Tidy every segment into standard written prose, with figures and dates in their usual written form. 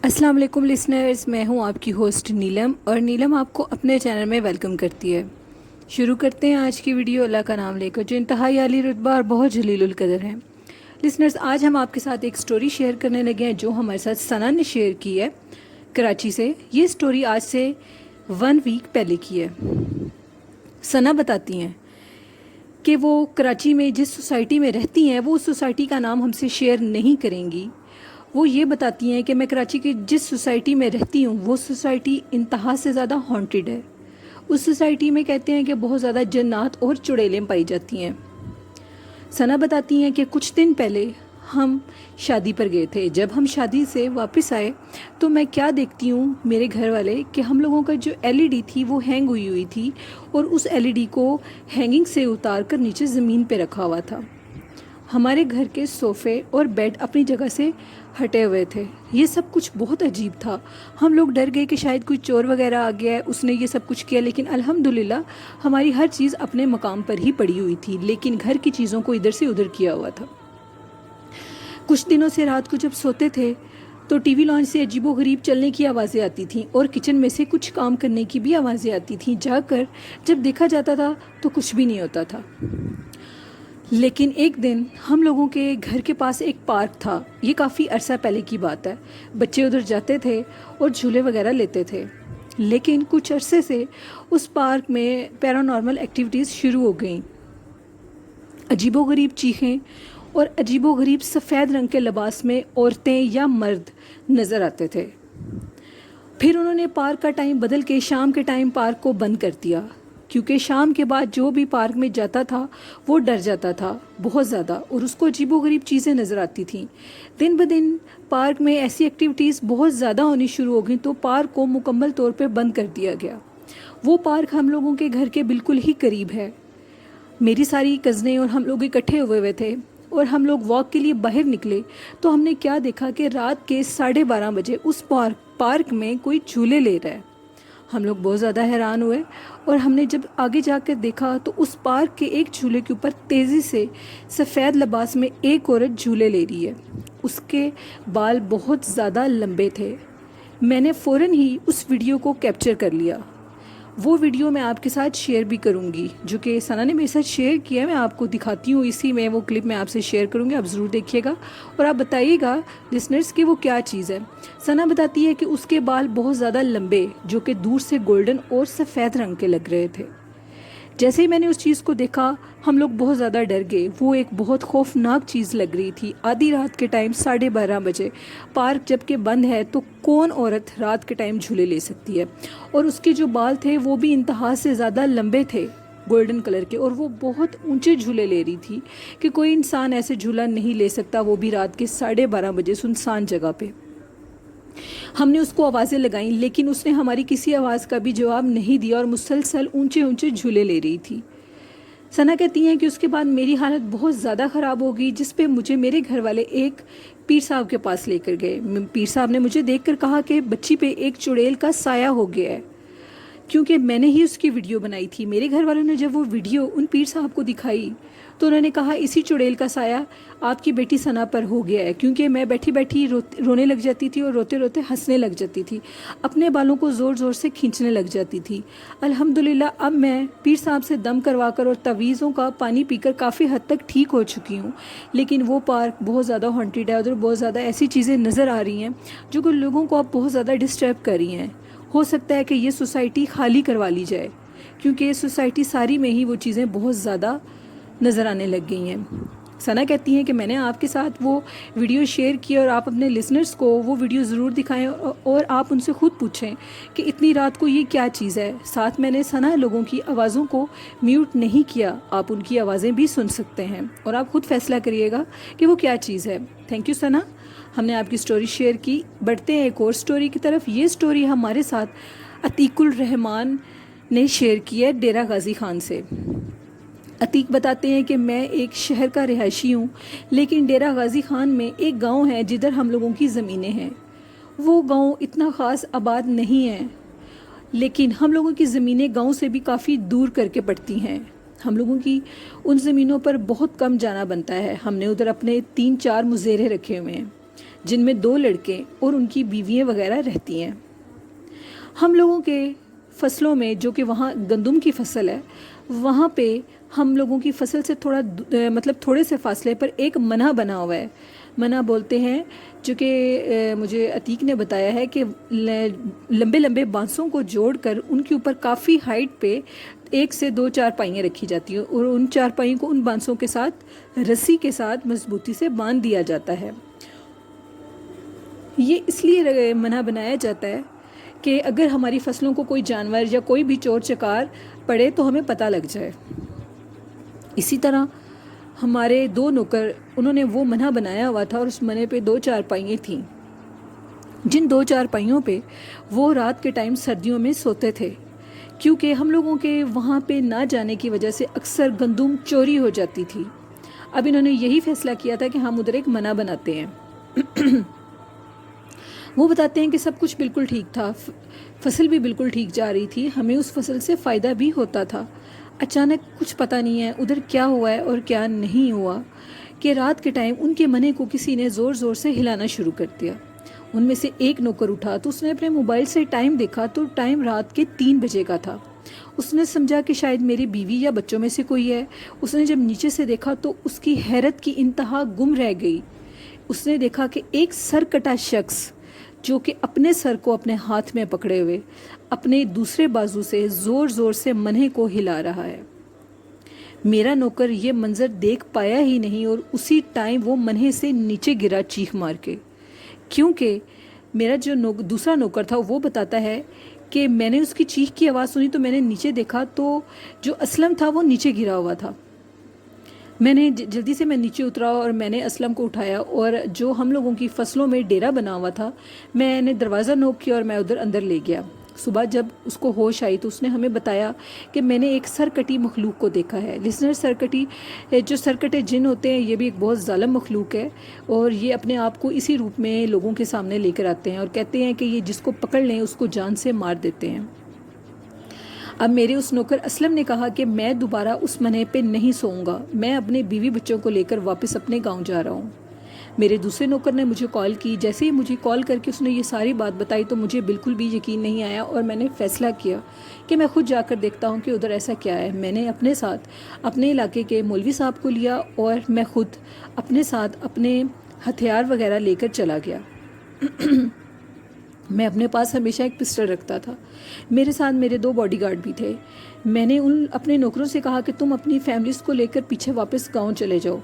अस्सलाम वालेकुम लिसनर्स, मैं हूं आपकी होस्ट नीलम और नीलम आपको अपने चैनल में वेलकम करती है। शुरू करते हैं आज की वीडियो अल्लाह का नाम लेकर, जो इंतहाई आली रुतबा और बहुत जलीलुल कदर है। लिसनर्स, आज हम आपके साथ एक स्टोरी शेयर करने लगे हैं जो हमारे साथ सना ने शेयर की है कराची से। ये स्टोरी आज से 1 वीक पहले की है। सना बताती हैं कि वो कराची में जिस सोसाइटी में रहती हैं वो उस सोसाइटी का नाम हमसे शेयर नहीं करेंगी। वो ये बताती हैं कि मैं कराची की जिस सोसाइटी में रहती हूँ वो सोसाइटी इंतहा से ज़्यादा हॉन्टेड है। उस सोसाइटी में कहते हैं कि बहुत ज़्यादा जन्नात और चुड़ैलें पाई जाती हैं। सना बताती हैं कि कुछ दिन पहले हम शादी पर गए थे। जब हम शादी से वापस आए तो मैं क्या देखती हूँ, मेरे घर वाले, कि हम लोगों का जो एलईडी थी वो हैंग हुई थी और उस एलईडी को हैंगिंग से उतार कर नीचे ज़मीन पे रखा हुआ था। हमारे घर के सोफ़े और बेड अपनी जगह से हटे हुए थे। ये सब कुछ बहुत अजीब था। हम लोग डर गए कि शायद कोई चोर वगैरह आ गया है, उसने ये सब कुछ किया, लेकिन अल्हम्दुलिल्लाह हमारी हर चीज़ अपने मकाम पर ही पड़ी हुई थी, लेकिन घर की चीज़ों को इधर से उधर किया हुआ था। कुछ दिनों से रात को जब सोते थे तो टीवी लॉन्च से अजीबोगरीब चलने की आवाज़ें आती थीं और किचन में से कुछ काम करने की भी आवाज़ें आती थीं। जाकर जब देखा जाता था तो कुछ भी नहीं होता था। लेकिन एक दिन हम लोगों के घर के पास एक पार्क था। ये काफ़ी अरसा पहले की बात है। बच्चे उधर जाते थे और झूले वगैरह लेते थे, लेकिन कुछ अरसे से उस पार्क में पैरानॉर्मल एक्टिविटीज़ शुरू हो गईं। अजीबोगरीब चीखें और अजीबोगरीब सफ़ेद रंग के लिबास में औरतें या मर्द नज़र आते थे। फिर उन्होंने पार्क का टाइम बदल के शाम के टाइम पार्क को बंद कर दिया, क्योंकि शाम के बाद जो भी पार्क में जाता था वो डर जाता था बहुत ज़्यादा और उसको अजीबोगरीब चीज़ें नज़र आती थीं। दिन ब दिन पार्क में ऐसी एक्टिविटीज़ बहुत ज़्यादा होनी शुरू हो गई तो पार्क को मुकम्मल तौर पे बंद कर दिया गया। वो पार्क हम लोगों के घर के बिल्कुल ही करीब है। मेरी सारी कज़नें और हम लोग इकट्ठे हुए थे और हम लोग वॉक के लिए बाहर निकले तो हमने क्या देखा कि रात के 12:30 बजे उस पार्क में कोई झूले ले रहा है। हम लोग बहुत ज़्यादा हैरान हुए और हमने जब आगे जाकर देखा तो उस पार्क के एक झूले के ऊपर तेज़ी से सफ़ेद लिबास में एक औरत झूले ले रही है। उसके बाल बहुत ज़्यादा लंबे थे। मैंने फ़ौरन ही उस वीडियो को कैप्चर कर लिया। वो वीडियो मैं आपके साथ शेयर भी करूंगी, जो कि सना ने मेरे साथ शेयर किया। मैं आपको दिखाती हूँ, इसी में वो क्लिप मैं आपसे शेयर करूंगी। आप ज़रूर देखिएगा और आप बताइएगा लिसनर्स कि वो क्या चीज़ है। सना बताती है कि उसके बाल बहुत ज़्यादा लंबे, जो कि दूर से गोल्डन और सफ़ेद रंग के लग रहे थे। जैसे ही मैंने उस चीज़ को देखा हम लोग बहुत ज़्यादा डर गए। वो एक बहुत खौफनाक चीज़ लग रही थी। आधी रात के टाइम 12:30 बजे पार्क जबकि बंद है तो कौन औरत रात के टाइम झूले ले सकती है। और उसके जो बाल थे वो भी इंतहा से ज़्यादा लंबे थे, गोल्डन कलर के, और वो बहुत ऊंचे झूले ले रही थी कि कोई इंसान ऐसे झूला नहीं ले सकता, वो भी रात के 12:30 बजे सुनसान जगह पे। हमने उसको आवाज़ें लगाईं लेकिन उसने हमारी किसी आवाज़ का भी जवाब नहीं दिया और मुसलसल ऊंचे ऊंचे झूले ले रही थी। सना कहती हैं कि उसके बाद मेरी हालत बहुत ज़्यादा ख़राब हो गई, जिस पे मुझे मेरे घर वाले एक पीर साहब के पास लेकर गए। पीर साहब ने मुझे देखकर कहा कि बच्ची पे एक चुड़ैल का साया हो गया है, क्योंकि मैंने ही उसकी वीडियो बनाई थी। मेरे घर वालों ने जब वो वीडियो उन पीर साहब को दिखाई तो उन्होंने कहा इसी चुड़ैल का साया आपकी बेटी सना पर हो गया है, क्योंकि मैं बैठी बैठी रोने लग जाती थी और रोते रोते हंसने लग जाती थी, अपने बालों को ज़ोर ज़ोर से खींचने लग जाती थी। अल्हम्दुलिल्लाह अब मैं पीर साहब से दम करवाकर और तवीज़ों का पानी पीकर काफ़ी हद तक ठीक हो चुकी हूँ। लेकिन वो पार्क बहुत ज़्यादा हॉन्टेड है, उधर बहुत ज़्यादा ऐसी चीज़ें नज़र आ रही हैं जो कि लोगों को अब बहुत ज़्यादा डिस्टर्ब कर रही हैं। हो सकता है कि ये सोसाइटी खाली करवा ली जाए, क्योंकि ये सोसाइटी सारी में ही वो चीज़ें बहुत ज़्यादा नज़र आने लग गई हैं। सना कहती हैं कि मैंने आपके साथ वो वीडियो शेयर की और आप अपने लिसनर्स को वो वीडियो ज़रूर दिखाएं और आप उनसे ख़ुद पूछें कि इतनी रात को ये क्या चीज़ है। साथ मैंने सना लोगों की आवाज़ों को म्यूट नहीं किया, आप उनकी आवाज़ें भी सुन सकते हैं और आप ख़ुद फैसला करिएगा कि वो क्या चीज़ है। थैंक यू सना, हमने आपकी स्टोरी शेयर की। बढ़ते हैं एक और स्टोरी की तरफ। ये स्टोरी हमारे साथ अतीकुल रहमान نے شیئر کی ہے ڈیرہ غازی خان سے۔ عتیق بتاتے ہیں کہ میں ایک شہر کا رہائشی ہوں، لیکن ڈیرہ غازی خان میں ایک گاؤں ہے جدھر ہم لوگوں کی زمینیں ہیں۔ وہ گاؤں اتنا خاص آباد نہیں ہے، لیکن ہم لوگوں کی زمینیں گاؤں سے بھی کافی دور کر کے پڑتی ہیں۔ ہم لوگوں کی ان زمینوں پر بہت کم جانا بنتا ہے۔ ہم نے ادھر اپنے 3-4 مزرعے رکھے ہوئے ہیں، جن میں 2 لڑکے اور ان کی بیویاں وغیرہ رہتی ہیں۔ ہم لوگوں کے فصلوں میں، جو کہ وہاں گندم کی فصل ہے، وہاں پہ ہم لوگوں کی فصل سے تھوڑے سے فاصلے پر ایک منہ بنا ہوا ہے۔ منہ بولتے ہیں، جو کہ مجھے عتیق نے بتایا ہے کہ لمبے لمبے بانسوں کو جوڑ کر ان کے اوپر کافی ہائٹ پہ 1 سے 2 چارپائیاں رکھی جاتی ہیں، اور ان چارپائیوں کو ان بانسوں کے ساتھ رسی کے ساتھ مضبوطی سے باندھ دیا جاتا ہے۔ یہ اس لیے منہ بنایا جاتا ہے کہ اگر ہماری فصلوں کو کوئی جانور یا کوئی بھی چور چکار پڑے تو ہمیں پتہ لگ جائے۔ اسی طرح ہمارے 2 نوکر، انہوں نے وہ منہ بنایا ہوا تھا، اور اس منہ پہ 2 چارپائیاں تھیں، جن 2 چارپائیوں پہ وہ رات کے ٹائم سردیوں میں سوتے تھے، کیونکہ ہم لوگوں کے وہاں پہ نہ جانے کی وجہ سے اکثر گندم چوری ہو جاتی تھی۔ اب انہوں نے یہی فیصلہ کیا تھا کہ ہم ادھر ایک منہ بناتے ہیں۔ وہ بتاتے ہیں کہ سب کچھ بالکل ٹھیک تھا، فصل بھی بالکل ٹھیک جا رہی تھی، ہمیں اس فصل سے فائدہ بھی ہوتا تھا۔ اچانک کچھ پتہ نہیں ہے ادھر کیا ہوا ہے اور کیا نہیں ہوا، کہ رات کے ٹائم ان کے منہ کو کسی نے زور زور سے ہلانا شروع کر دیا۔ ان میں سے ایک نوکر اٹھا تو اس نے اپنے موبائل سے ٹائم دیکھا تو ٹائم رات کے 3 بجے کا تھا۔ اس نے سمجھا کہ شاید میری بیوی یا بچوں میں سے کوئی ہے۔ اس نے جب نیچے سے دیکھا تو اس کی حیرت کی انتہا گم رہ گئی۔ اس نے دیکھا کہ ایک سر کٹا شخص، جو کہ اپنے سر کو اپنے ہاتھ میں پکڑے ہوئے اپنے دوسرے بازو سے زور زور سے منہ کو ہلا رہا ہے۔ میرا نوکر یہ منظر دیکھ پایا ہی نہیں، اور اسی ٹائم وہ منہ سے نیچے گرا چیخ مار کے، کیونکہ میرا جو دوسرا نوکر تھا وہ بتاتا ہے کہ میں نے اس کی چیخ کی آواز سنی تو میں نے نیچے دیکھا تو جو اسلم تھا وہ نیچے گرا ہوا تھا۔ میں نے جلدی سے نیچے اترا اور میں نے اسلم کو اٹھایا، اور جو ہم لوگوں کی فصلوں میں ڈیرا بنا ہوا تھا، میں نے دروازہ نوک کیا اور میں ادھر اندر لے گیا۔ صبح جب اس کو ہوش آئی تو اس نے ہمیں بتایا کہ میں نے ایک سرکٹی مخلوق کو دیکھا ہے۔ لسنر، جو سرکٹے جن ہوتے ہیں، یہ بھی ایک بہت ظالم مخلوق ہے، اور یہ اپنے آپ کو اسی روپ میں لوگوں کے سامنے لے کر آتے ہیں اور کہتے ہیں کہ یہ جس کو پکڑ لیں اس کو جان سے مار دیتے ہیں۔ اب میرے اس نوکر اسلم نے کہا کہ میں دوبارہ اس منہ پہ نہیں سوؤں گا، میں اپنے بیوی بچوں کو لے کر واپس اپنے گاؤں جا رہا ہوں۔ میرے دوسرے نوکر نے مجھے کال کی۔ جیسے ہی مجھے کال کر کے اس نے یہ ساری بات بتائی تو مجھے بالکل بھی یقین نہیں آیا، اور میں نے فیصلہ کیا کہ میں خود جا کر دیکھتا ہوں کہ ادھر ایسا کیا ہے۔ میں نے اپنے ساتھ اپنے علاقے کے مولوی صاحب کو لیا، اور میں خود اپنے ساتھ اپنے ہتھیار وغیرہ لے کر چلا گیا۔ میں اپنے پاس ہمیشہ ایک پسٹل رکھتا تھا۔ میرے ساتھ میرے 2 باڈی گارڈ بھی تھے۔ میں نے اپنے نوکروں سے کہا کہ تم اپنی فیملیز کو لے کر پیچھے واپس گاؤں چلے جاؤ،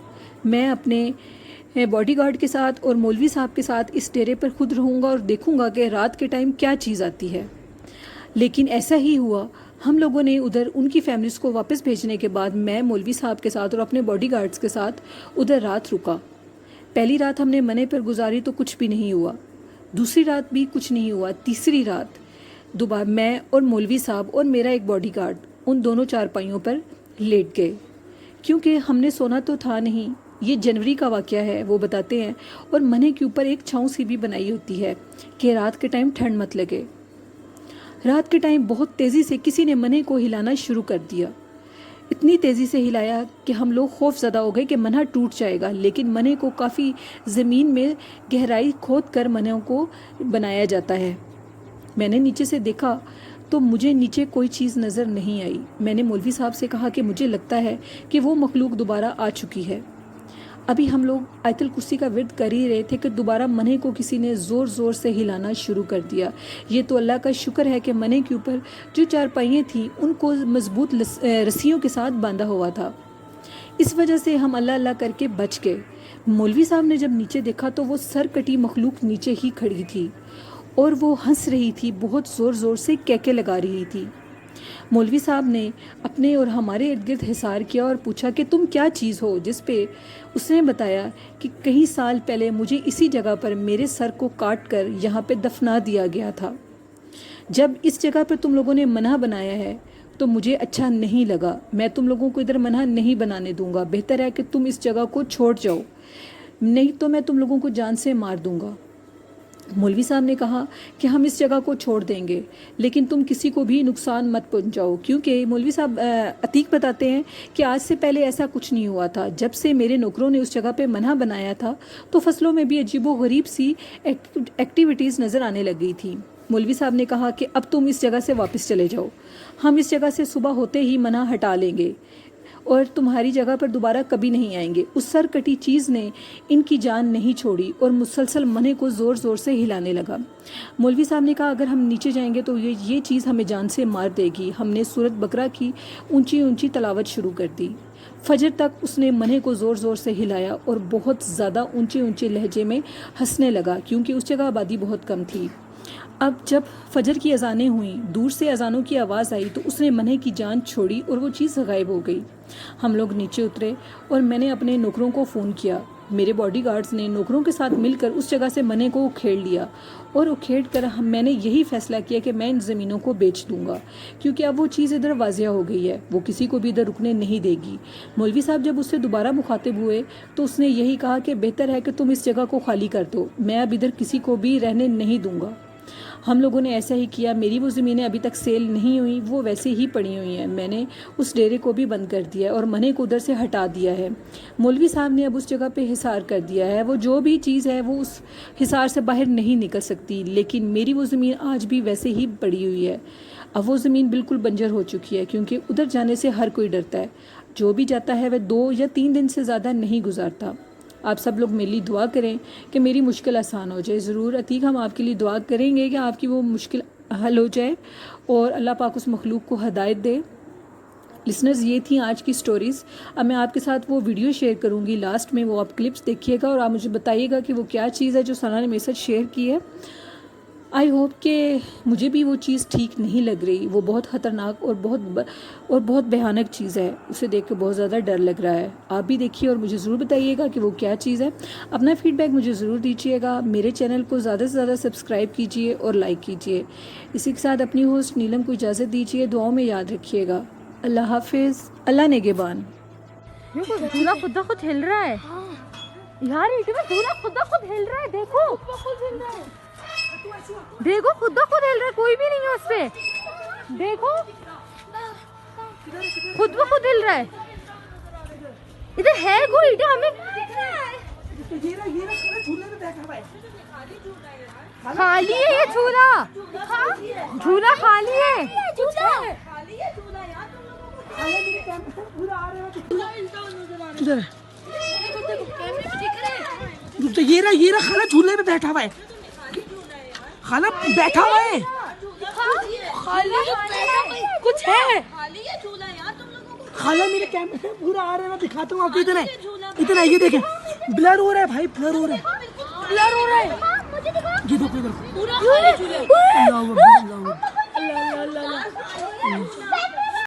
میں اپنے باڈی گارڈ کے ساتھ اور مولوی صاحب کے ساتھ اس ڈیرے پر خود رہوں گا اور دیکھوں گا کہ رات کے ٹائم کیا چیز آتی ہے۔ لیکن ایسا ہی ہوا۔ ہم لوگوں نے ادھر ان کی فیملیز کو واپس بھیجنے کے بعد میں مولوی صاحب کے ساتھ اور اپنے باڈی گارڈز کے ساتھ ادھر رات رکا۔ پہلی رات ہم نے منہ پر گزاری تو کچھ بھی نہیں ہوا، دوسری رات بھی کچھ نہیں ہوا، تیسری رات دوبارہ میں اور مولوی صاحب اور میرا ایک باڈی گارڈ ان دونوں چارپائیوں پر لیٹ گئے، کیونکہ ہم نے سونا تو تھا نہیں۔ یہ جنوری کا واقعہ ہے، وہ بتاتے ہیں، اور منہ کے اوپر ایک چھاؤں سی بھی بنائی ہوتی ہے کہ رات کے ٹائم ٹھنڈ مت لگے۔ رات کے ٹائم بہت تیزی سے کسی نے منہ کو ہلانا شروع کر دیا، اتنی تیزی سے ہلایا کہ ہم لوگ خوف زدہ ہو گئے کہ منہ ٹوٹ جائے گا، لیکن منہ کو کافی زمین میں گہرائی کھود کر منہ کو بنایا جاتا ہے۔ میں نے نیچے سے دیکھا تو مجھے نیچے کوئی چیز نظر نہیں آئی۔ میں نے مولوی صاحب سے کہا کہ مجھے لگتا ہے کہ وہ مخلوق دوبارہ آ چکی ہے۔ ابھی ہم لوگ آیت الکرسی کا ورد کر ہی رہے تھے کہ دوبارہ منہ کو کسی نے زور زور سے ہلانا شروع کر دیا۔ یہ تو اللہ کا شکر ہے کہ منہ کے اوپر جو چارپائیاں تھیں ان کو مضبوط رسیوں کے ساتھ باندھا ہوا تھا، اس وجہ سے ہم اللہ اللہ کر کے بچ گئے۔ مولوی صاحب نے جب نیچے دیکھا تو وہ سر کٹی مخلوق نیچے ہی کھڑی تھی، اور وہ ہنس رہی تھی، بہت زور زور سے کیکے لگا رہی تھی۔ مولوی صاحب نے اپنے اور ہمارے ارد گرد حصار کیا اور پوچھا کہ تم کیا چیز ہو، جس پہ اس نے بتایا کہ کئی سال پہلے مجھے اسی جگہ پر میرے سر کو کاٹ کر یہاں پہ دفنا دیا گیا تھا۔ جب اس جگہ پر تم لوگوں نے منہ بنایا ہے तो मुझे अच्छा नहीं लगा। मैं तुम लोगों को इधर मना नहीं बनाने दूंगा। बेहतर है कि तुम इस जगह को छोड़ जाओ, नहीं तो मैं तुम लोगों को जान से मार दूंगा। मौलवी साहब ने कहा कि हम इस जगह को छोड़ देंगे, लेकिन तुम किसी को भी नुकसान मत पहुंचाओ। क्योंकि मौलवी साहब अतीक बताते हैं कि आज से पहले ऐसा कुछ नहीं हुआ था। जब से मेरे नौकरों ने उस जगह पे मना बनाया था तो फसलों में भी अजीबो गरीब सी एक्टिविटीज़ नज़र आने लग गई थी। मौलवी साहब ने कहा कि अब तुम इस जगह से वापस चले जाओ, हम इस जगह से सुबह होते ही मना हटा लेंगे और तुम्हारी जगह पर दोबारा कभी नहीं आएंगे। उस सरकटी चीज़ ने इनकी जान नहीं छोड़ी और मुसलसल मने को ज़ोर ज़ोर से हिलाने लगा। मौलवी साहब ने कहा अगर हम नीचे जाएंगे तो ये चीज़ हमें जान से मार देगी। हमने सूरत बकरा की ऊंची ऊंची तलावत शुरू कर दी। फजर तक उसने मने को ज़ोर ज़ोर से हिलाया और बहुत ज़्यादा ऊंचे ऊंचे लहजे में हंसने लगा, क्योंकि उस जगह आबादी बहुत कम थी। अब जब फजर की अजानें हुई, दूर से अजानों की आवाज़ आई तो उसने मने की जान छोड़ी और वो चीज़ गायब हो गई। हम लोग नीचे उतरे और मैंने अपने नौकरों को फ़ोन किया। मेरे बॉडीगार्ड्स ने नौकरों के साथ मिलकर उस जगह से मने को उखेड़ लिया और उखेड़ कर मैंने यही फ़ैसला किया कि मैं इन ज़मीनों को बेच दूंगा, क्योंकि अब वो चीज़ इधर वाजिया हो गई है, वो किसी को भी इधर रुकने नहीं देगी। मौलवी साहब जब उससे दोबारा मुखातिब हुए तो उसने यही कहा कि बेहतर है कि तुम इस जगह को खाली कर दो, मैं अब इधर किसी को भी रहने नहीं दूंगा। हम लोगों ने ऐसा ही किया। मेरी वो ज़मीनें अभी तक सेल नहीं हुई, वो वैसे ही पड़ी हुई हैं। मैंने उस डेरे को भी बंद कर दिया है और मने को उधर से हटा दिया है। मौलवी साहब ने अब उस जगह पे हिसार कर दिया है। वो जो भी चीज़ है वो उस हिसार से बाहर नहीं निकल सकती, लेकिन मेरी वो ज़मीन आज भी वैसे ही पड़ी हुई है। अब वो ज़मीन बिल्कुल बंजर हो चुकी है, क्योंकि उधर जाने से हर कोई डरता है। जो भी जाता है वह 2 या 3 दिन से ज़्यादा नहीं गुजारता। आप सब लोग मेरे लिए दुआ करें कि मेरी मुश्किल आसान हो जाए। ज़रूर अतीक, हम आपके लिए दुआ करेंगे कि आपकी वो मुश्किल हल हो जाए और अल्लाह पाक उस मखलूक को हदायत दे। लिसनर्स, ये थी आज की स्टोरीज़। अब मैं आपके साथ वो वीडियो शेयर करूँगी लास्ट में, वो आप क्लिप्स देखिएगा और आप मुझे बताइएगा कि वो क्या चीज़ है जो सना ने मेरे साथ शेयर की है। आई होप कि मुझे भी वो चीज़ ठीक नहीं लग रही। वो बहुत ख़तरनाक और बहुत भयानक चीज़ है। उसे देख के बहुत ज़्यादा डर लग रहा है। आप भी देखिए और मुझे ज़रूर बताइएगा कि वो क्या चीज़ है। अपना फ़ीडबैक मुझे ज़रूर दीजिएगा। मेरे चैनल को ज़्यादा से ज़्यादा सब्सक्राइब कीजिए और लाइक कीजिए। इसी के साथ अपनी होस्ट नीलम को इजाज़त दीजिए। दुआओं में याद रखिएगा। अल्लाह हाफिज़। अल्लाह नेगेबान। झूला खुद ब खुद हिल रहा है यार, झूला खुद ब खुद हिल रहा है। देखो देखो, खुद ब खुद हिल रहा है, कोई भी नहीं है उस पे। देखो खुद ब खुद हिल रहा है। इधर है कोई क्या? हमें खाली है ये झूला, झूला खाली है। ये रहा खाला झूले में बैठा हुआ है। खाला बैठा हुआ है। कुछ है खाला मेरे कैमरे में पूरा आ रहा है, मैं दिखाता हूँ आपको। इधर है, ये देखें, ब्लर हो रहा है भाई, ब्लर हो रहा है। ये देखो इधर।